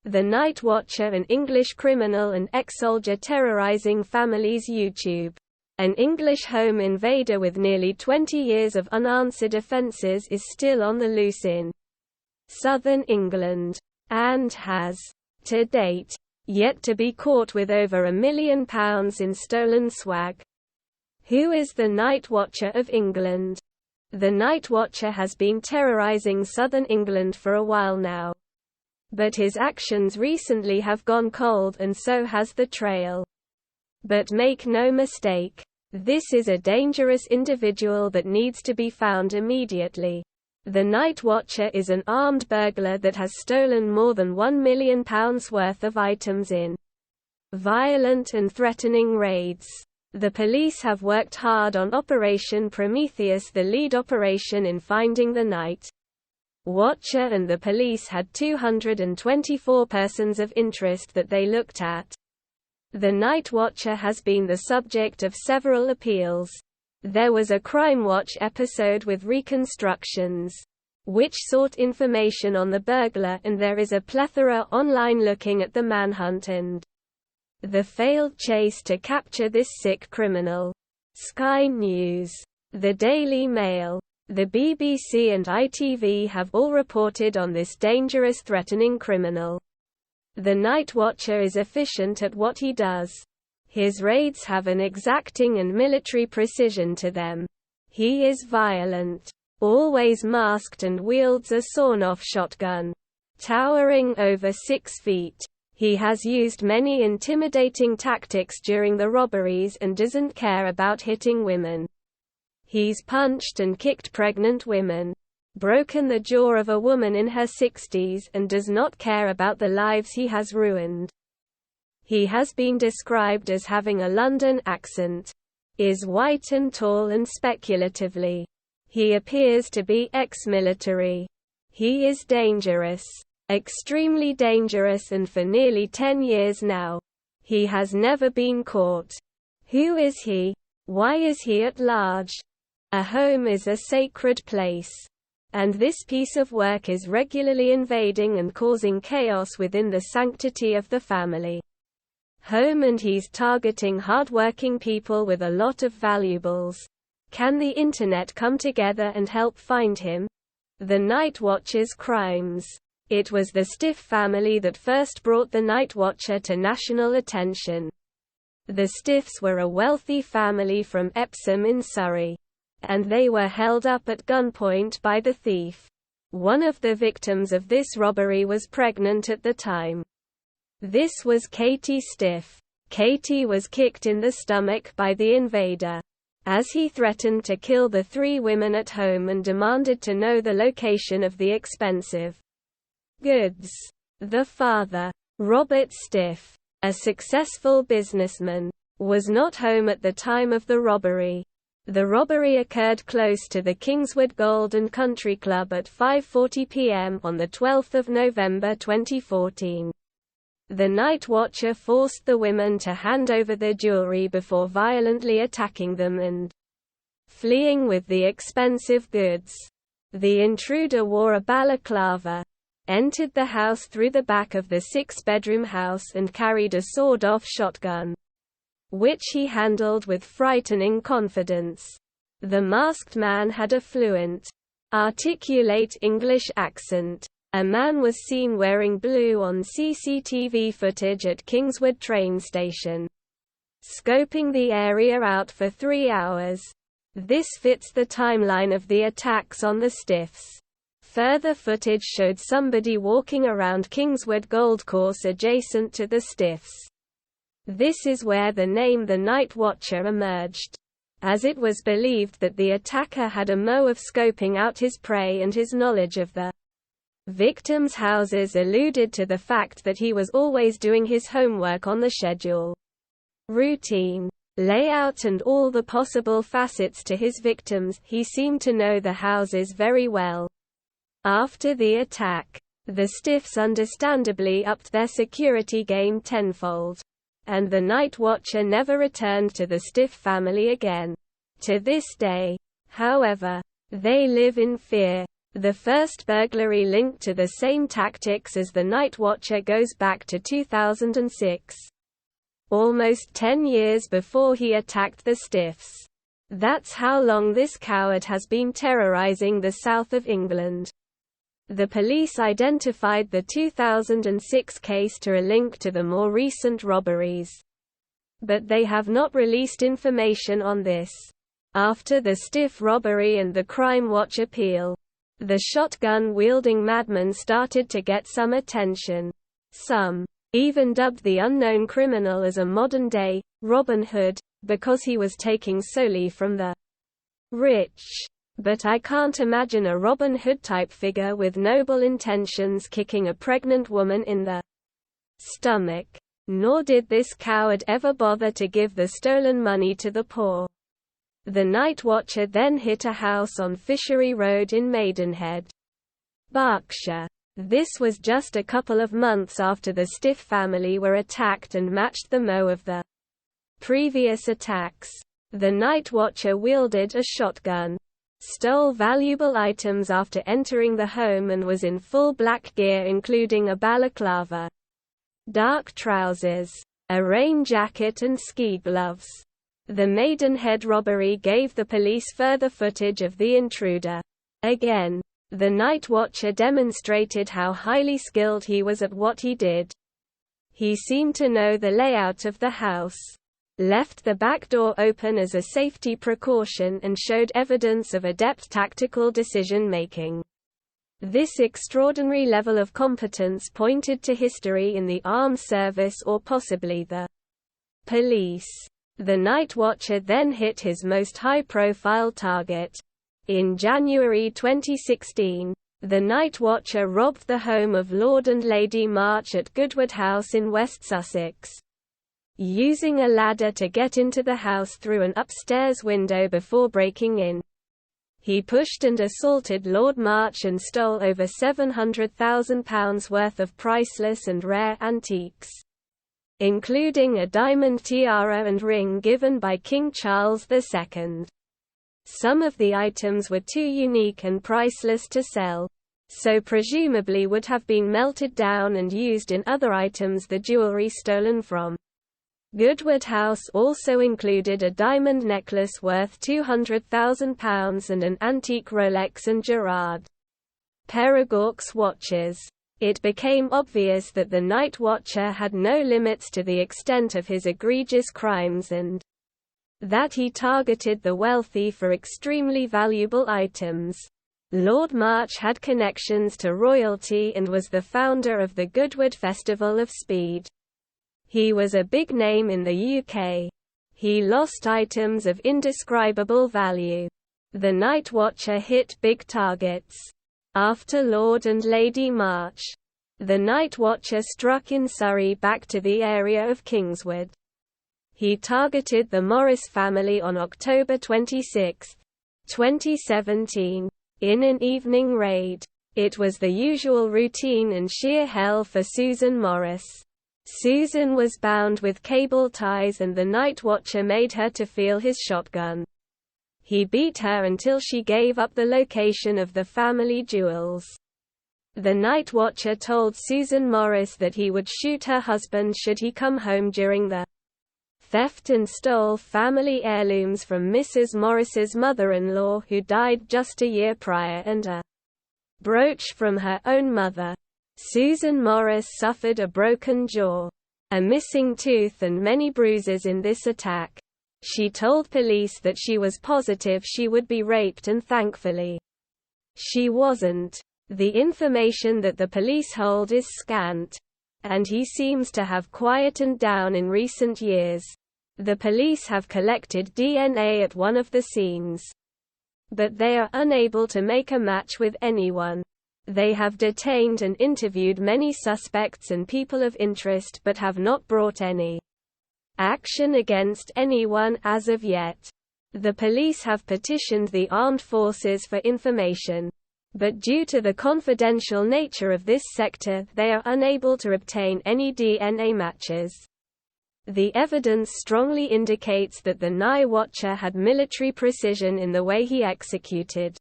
The Night Watcher, an English criminal and ex-soldier terrorizing families. YouTube. An English home invader with nearly 20 years of unanswered offences is still on the loose in southern England, and has, to date, yet to be caught with over £1 million in stolen swag. Who is the Night Watcher of England? The Night Watcher has been terrorizing southern England for a while now. But his actions recently have gone cold, and so has the trail. But make no mistake, this is a dangerous individual that needs to be found immediately. The Night Watcher is an armed burglar that has stolen more than £1 million worth of items in violent and threatening raids. The police have worked hard on Operation Prometheus, the lead operation in finding the Night Watcher, and the police had 224 persons of interest that they looked at. The Night Watcher has been the subject of several appeals. There was a Crime Watch episode with reconstructions, which sought information on the burglar, and there is a plethora online looking at the manhunt and the failed chase to capture this sick criminal. Sky News, the Daily Mail, the BBC and ITV have all reported on this dangerous, threatening criminal. The Night Watcher is efficient at what he does. His raids have an exacting and military precision to them. He is violent, always masked, and wields a sawn-off shotgun, towering over 6 feet. He has used many intimidating tactics during the robberies and doesn't care about hitting women. He's punched and kicked pregnant women, broken the jaw of a woman in her 60s, and does not care about the lives he has ruined. He has been described as having a London accent, is white and tall, and speculatively, he appears to be ex-military. He is dangerous, extremely dangerous, and for nearly 10 years now, he has never been caught. Who is he? Why is he at large? A home is a sacred place, and this piece of work is regularly invading and causing chaos within the sanctity of the family home, and he's targeting hard-working people with a lot of valuables. Can the internet come together and help find him? The Night Watcher's crimes. It was the Stiff family that first brought the Night Watcher to national attention. The Stiffs were a wealthy family from Epsom in Surrey, and they were held up at gunpoint by the thief. One of the victims of this robbery was pregnant at the time. This was Katie Stiff. Katie was kicked in the stomach by the invader, as he threatened to kill the 3 women at home and demanded to know the location of the expensive goods. The father, Robert Stiff, a successful businessman, was not home at the time of the robbery. The robbery occurred close to the Kingswood Gold and Country Club at 5:40 p.m. on 12 November 2014. The Night Watcher forced the women to hand over their jewelry before violently attacking them and fleeing with the expensive goods. The intruder wore a balaclava, entered the house through the back of the 6-bedroom house, and carried a sawed-off shotgun, which he handled with frightening confidence. The masked man had a fluent, articulate English accent. A man was seen wearing blue on CCTV footage at Kingswood train station, scoping the area out for 3 hours. This fits the timeline of the attacks on the Stiffs. Further footage showed somebody walking around Kingswood Gold Course adjacent to the Stiffs. This is where the name the Night Watcher emerged, as it was believed that the attacker had a mo of scoping out his prey, and his knowledge of the victims' houses alluded to the fact that he was always doing his homework on the schedule, routine, layout, and all the possible facets to his victims. He seemed to know the houses very well. After the attack, the Stiffs understandably upped their security game tenfold, and the Night Watcher never returned to the Stiff family again. To this day, however, they live in fear. The first burglary linked to the same tactics as the Night Watcher goes back to 2006. Almost 10 years before he attacked the Stiffs. That's how long this coward has been terrorizing the south of England. The police identified the 2006 case to a link to the more recent robberies. But they have not released information on this. After the Stiff robbery and the Crime Watch appeal, the shotgun-wielding madman started to get some attention. Some even dubbed the unknown criminal as a modern-day Robin Hood, because he was taking solely from the rich. But I can't imagine a Robin Hood-type figure with noble intentions kicking a pregnant woman in the stomach. Nor did this coward ever bother to give the stolen money to the poor. The Night Watcher then hit a house on Fishery Road in Maidenhead, Berkshire. This was just a couple of months after the Stiff family were attacked and matched the MO of the previous attacks. The Night Watcher wielded a shotgun, stole valuable items after entering the home and was in full black gear including a balaclava, dark trousers, a rain jacket and ski gloves. The Maidenhead robbery gave the police further footage of the intruder. Again, the Night Watcher demonstrated how highly skilled he was at what he did. He seemed to know the layout of the house, left the back door open as a safety precaution and showed evidence of adept tactical decision-making. This extraordinary level of competence pointed to history in the armed service or possibly the police. The Night Watcher then hit his most high-profile target. In January 2016, the Night Watcher robbed the home of Lord and Lady March at Goodwood House in West Sussex. Using a ladder to get into the house through an upstairs window before breaking in, he pushed and assaulted Lord March and stole over £700,000 worth of priceless and rare antiques, including a diamond tiara and ring given by King Charles II. Some of the items were too unique and priceless to sell, so presumably would have been melted down and used in other items the jewelry stolen from. Goodwood House also included a diamond necklace worth £200,000 and an antique Rolex and Gerard Perregaux watches. It became obvious that the Night Watcher had no limits to the extent of his egregious crimes and that he targeted the wealthy for extremely valuable items. Lord March had connections to royalty and was the founder of the Goodwood Festival of Speed. He was a big name in the UK. He lost items of indescribable value. The Night Watcher hit big targets. After Lord and Lady March, the Night Watcher struck in Surrey back to the area of Kingswood. He targeted the Morris family on October 26, 2017, in an evening raid. It was the usual routine and sheer hell for Susan Morris. Susan was bound with cable ties and the Night Watcher made her to feel his shotgun. He beat her until she gave up the location of the family jewels. The Night Watcher told Susan Morris that he would shoot her husband should he come home during the theft and stole family heirlooms from Mrs. Morris's mother-in-law who died just a year prior and a brooch from her own mother. Susan Morris suffered a broken jaw, a missing tooth and many bruises in this attack. She told police that she was positive she would be raped and thankfully, she wasn't. The information that the police hold is scant, and he seems to have quietened down in recent years. The police have collected DNA at one of the scenes, but they are unable to make a match with anyone. They have detained and interviewed many suspects and people of interest but have not brought any action against anyone as of yet. The police have petitioned the armed forces for information, but due to the confidential nature of this sector, they are unable to obtain any DNA matches. The evidence strongly indicates that the Night Watcher had military precision in the way he executed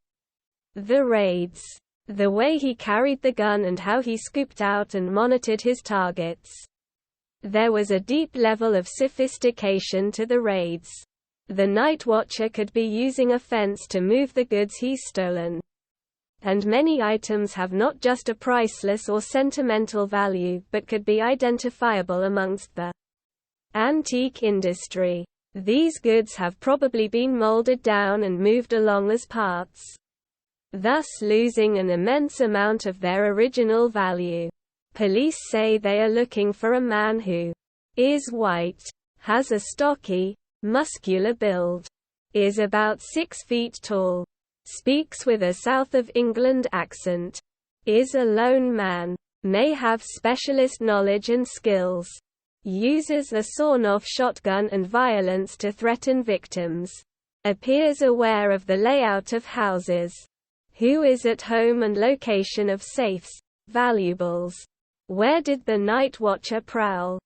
the raids. the way he carried the gun and how he scooped out and monitored his targets. There was a deep level of sophistication to the raids. The night watcher could be using a fence to move the goods he's stolen. And many items have not just a priceless or sentimental value but could be identifiable amongst the antique industry. These goods have probably been molded down and moved along as parts, thus losing an immense amount of their original value. Police say they are looking for a man who is white, has a stocky, muscular build, is about 6 feet tall, speaks with a South of England accent, is a lone man, may have specialist knowledge and skills, uses a sawn-off shotgun and violence to threaten victims, appears aware of the layout of houses, who is at home and location of safes, valuables. Where did the night watcher prowl?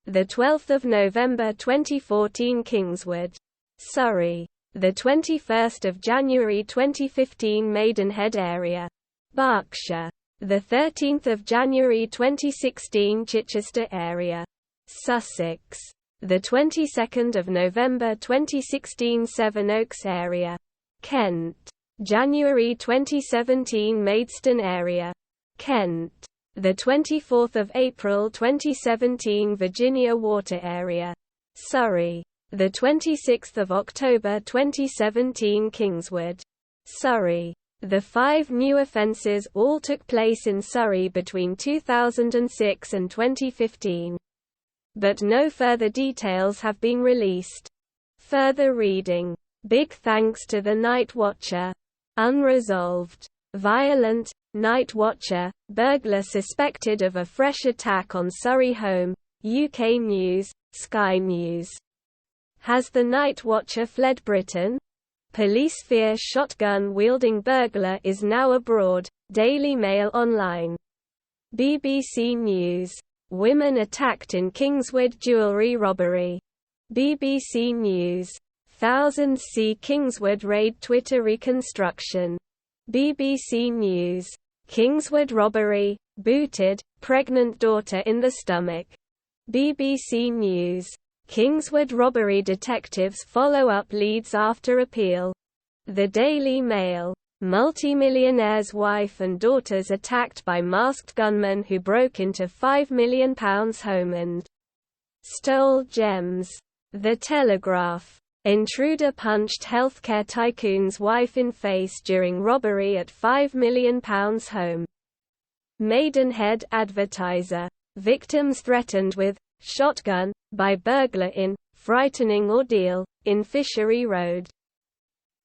The 12th of November 2014, Kingswood, Surrey. The 21st of January 2015, Maidenhead area, Berkshire. The 13th of January 2016, Chichester area, Sussex. The 22nd of November 2016, Sevenoaks area, Kent. January 2017, Maidstone area, Kent. The 24th of April 2017, Virginia Water area, Surrey. The 26th of October 2017, Kingswood, Surrey. The 5 new offences all took place in Surrey between 2006 and 2015. But no further details have been released. Further reading. Big thanks to the night watcher. Unresolved. Violent, night watcher, burglar suspected of a fresh attack on Surrey home, UK News, Sky News. Has the night watcher fled Britain? Police fear shotgun-wielding burglar is now abroad, Daily Mail Online. BBC News. Women attacked in Kingswood jewellery robbery. BBC News. Thousands see Kingswood raid Twitter reconstruction. BBC News. Kingswood robbery, booted, pregnant daughter in the stomach. BBC News. Kingswood robbery detectives follow up leads after appeal. The Daily Mail. Multimillionaire's wife and daughters attacked by masked gunmen who broke into £5 million home and stole gems. The Telegraph. Intruder punched healthcare tycoon's wife in face during robbery at £5 million home. Maidenhead Advertiser. Victims threatened with shotgun by burglar in frightening ordeal in Fishery Road.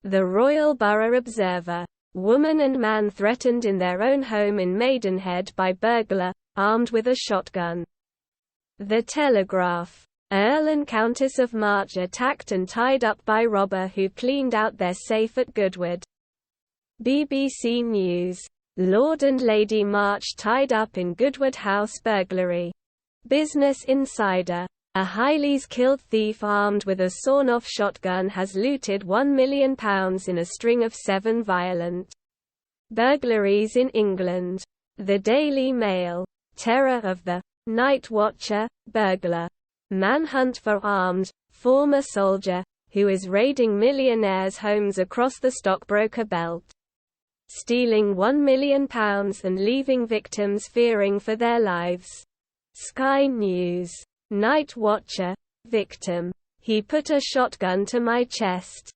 The Royal Borough Observer. Woman and man threatened in their own home in Maidenhead by burglar, armed with a shotgun. The Telegraph. Earl and Countess of March attacked and tied up by robber who cleaned out their safe at Goodwood. BBC News. Lord and Lady March tied up in Goodwood house burglary. Business Insider. A Highleys killed thief armed with a sawn-off shotgun has looted £1 million in a string of 7 violent burglaries in England. The Daily Mail. Terror of the night watcher, burglar. Manhunt for armed, former soldier, who is raiding millionaires' homes across the stockbroker belt, stealing £1 million and leaving victims fearing for their lives. Sky News. Night watcher, victim. He put a shotgun to my chest.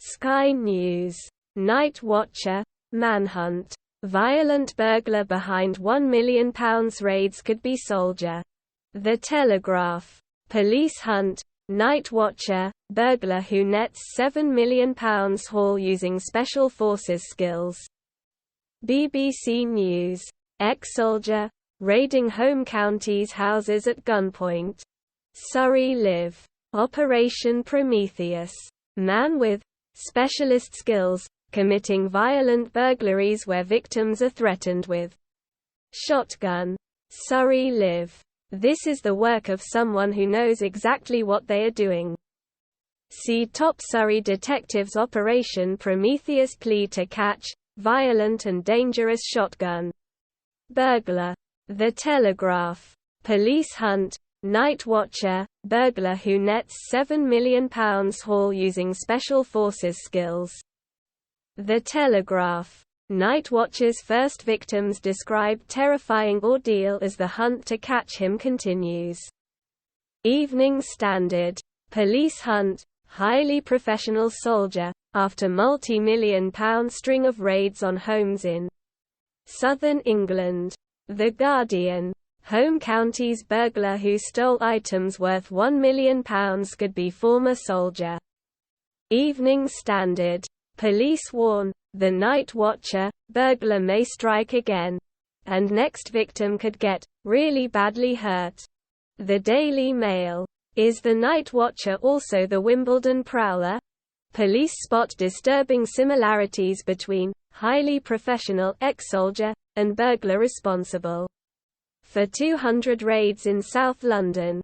Sky News. Night watcher, manhunt. Violent burglar behind £1 million raids could be soldier. The Telegraph. Police hunt, night watcher, burglar who nets £7 million haul using special forces skills. BBC News. Ex-soldier, raiding home counties' houses at gunpoint. Surrey Live. Operation Prometheus. Man with specialist skills, committing violent burglaries where victims are threatened with shotgun. Surrey Live. This is the work of someone who knows exactly what they are doing. See Top Surrey Detectives Operation Prometheus plea to catch violent and dangerous shotgun. Burglar. The Telegraph. Police hunt. Night watcher, burglar who nets £7 million haul using special forces skills. The Telegraph. Night watcher's first victims describe terrifying ordeal as the hunt to catch him continues. Evening Standard. Police hunt, highly professional soldier, after multi-million-pound string of raids on homes in southern England. The Guardian. Home counties burglar who stole items worth £1 million could be former soldier. Evening Standard. Police warn, the night watcher, burglar may strike again. And next victim could get really badly hurt. The Daily Mail. Is the night watcher also the Wimbledon prowler? Police spot disturbing similarities between highly professional ex-soldier and burglar responsible for 200 raids in South London.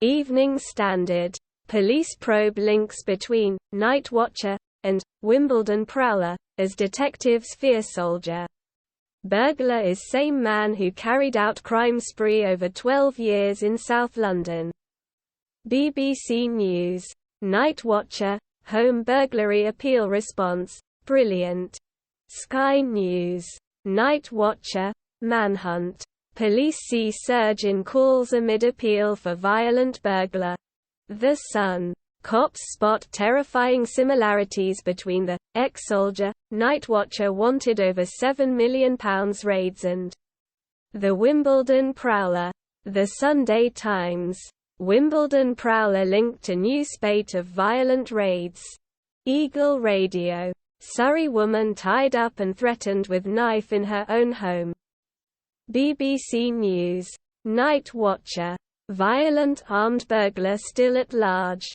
Evening Standard. Police probe links between night watcher and Wimbledon prowler, as detectives fear soldier. Burglar is same man who carried out crime spree over 12 years in South London. BBC News. Night watcher, home burglary appeal response, brilliant. Sky News. Night watcher, manhunt. Police see surge in calls amid appeal for violent burglar. The Sun. Cops spot terrifying similarities between the ex-soldier, night watcher wanted over £7 million raids and the Wimbledon prowler. The Sunday Times. Wimbledon prowler linked to new spate of violent raids. Eagle Radio. Surrey woman tied up and threatened with knife in her own home. BBC News. Night watcher. Violent armed burglar still at large.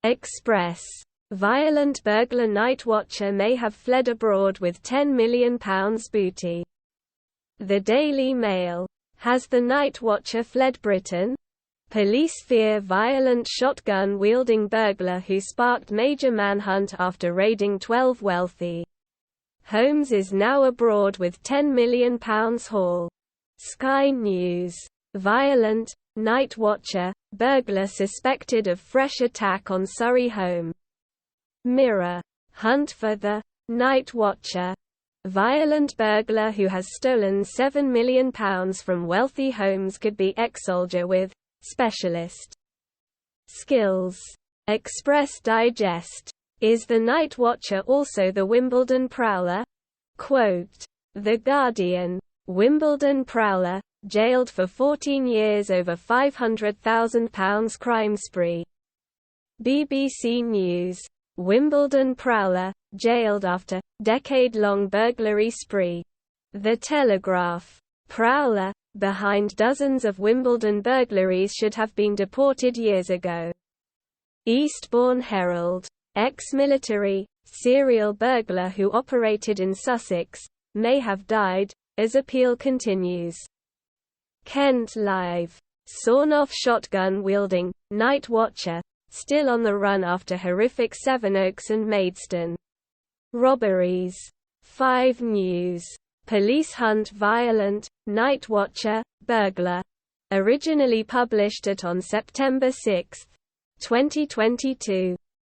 Express. Violent burglar night watcher may have fled abroad with £10 million booty. The Daily Mail. Has the night watcher fled Britain? Police fear violent shotgun-wielding burglar who sparked major manhunt after raiding 12 wealthy homes is now abroad with £10 million haul. Sky News. Violent night watcher, burglar suspected of fresh attack on Surrey home. Mirror. Hunt for the night watcher. Violent burglar who has stolen £7 million from wealthy homes could be ex-soldier with specialist skills. Express Digest. Is the night watcher also the Wimbledon prowler? Quote. The Guardian. Wimbledon prowler, jailed for 14 years over £500,000 crime spree. BBC News. Wimbledon prowler, jailed after decade-long burglary spree. The Telegraph. Prowler, behind dozens of Wimbledon burglaries should have been deported years ago. Eastbourne Herald. Ex-military, serial burglar who operated in Sussex, may have died, as appeal continues. Kent Live. Sawn-off shotgun-wielding, night watcher, still on the run after horrific Sevenoaks and Maidstone robberies. 5 News. Police hunt violent, night watcher, burglar. Originally published on September 6, 2022.